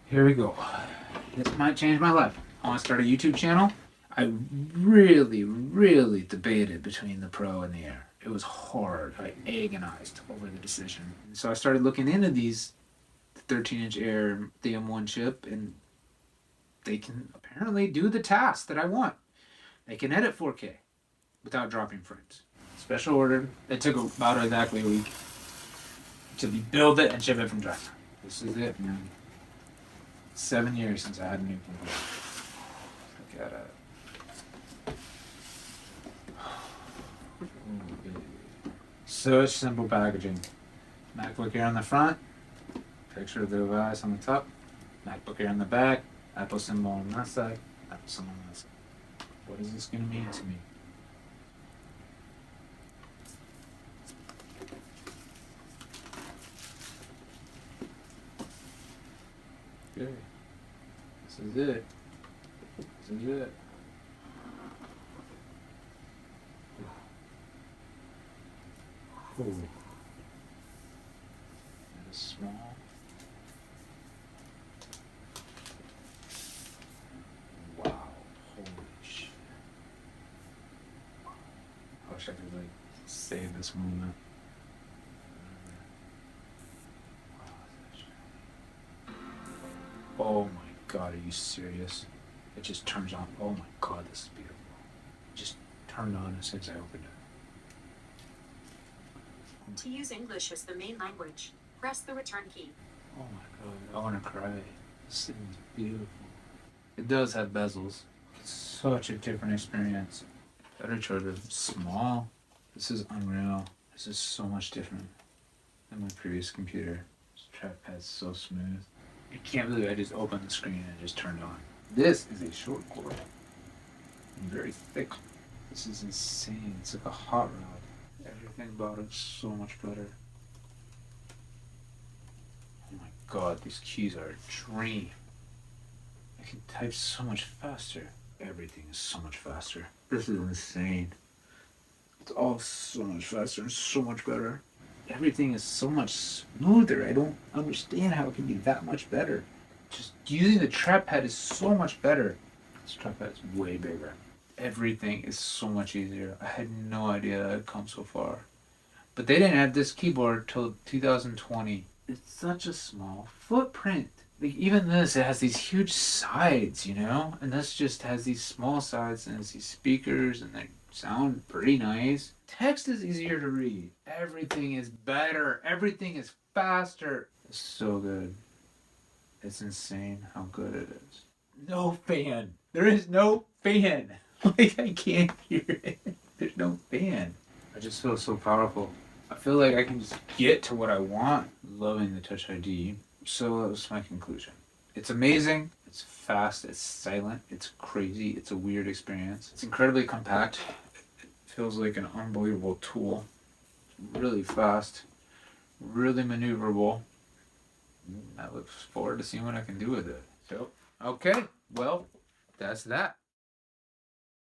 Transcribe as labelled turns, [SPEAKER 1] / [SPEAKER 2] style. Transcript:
[SPEAKER 1] Here we go. This might change my life. I want to start a YouTube channel. I really debated between the Pro and the Air. It was hard. I agonized over the decision. So I started looking into these 13-inch Air, the M1 chip, and they can apparently do the task that I want. They can edit 4K without dropping frames. Special ordered. It took about exactly a week to build it and ship it from China. This is it, man. 7 years since I had a new computer. Look at it. Such simple packaging. MacBook Air on the front, picture of the device on the top, MacBook Air on the back, Apple symbol on that side, Apple symbol on that side. What is this going to mean to me? Okay. This is it. This is it. Ooh. That is small. Wow. Holy shit. I wish I could like save this moment. Oh my god, are you serious? It just turns on. Oh my god, this is beautiful. It just turned on as soon as I opened it.
[SPEAKER 2] To use English as the main language, press the return key.
[SPEAKER 1] Oh my god, I want to cry. This thing is beautiful. It does have bezels. It's such a different experience. Better charger. Small. This is unreal. This is so much different than my previous computer. This trackpad's so smooth. I can't believe I just opened the screen and it just turned on. This is a short cord. And very thick. This is insane. It's like a hot rod. Everything about it's so much better. Oh my god, these keys are a dream. I can type so much faster. Everything is so much faster. This is insane. It's all so much faster and so much better. Everything is so much smoother. I don't understand how it can be that much better. Just using the trackpad is so much better. This trackpad is way bigger. Everything is so much easier. I had no idea I'd come so far. But they didn't have this keyboard till 2020. It's such a small footprint. Like even this, it has these huge sides, you know? And this just has these small sides and it's these speakers and they sound pretty nice. Text is easier to read. Everything is better. Everything is faster. It's so good. It's insane how good it is. No fan. There is no fan. Like I can't hear it. There's no fan. I just feel so powerful. I feel like I can just get to what I want. Loving the Touch ID. So that was my conclusion. It's amazing. It's fast. It's silent. It's crazy. It's a weird experience. It's incredibly compact. It feels like an unbelievable tool. It's really fast. Really maneuverable. I look forward to seeing what I can do with it. So, okay. Well, that's that.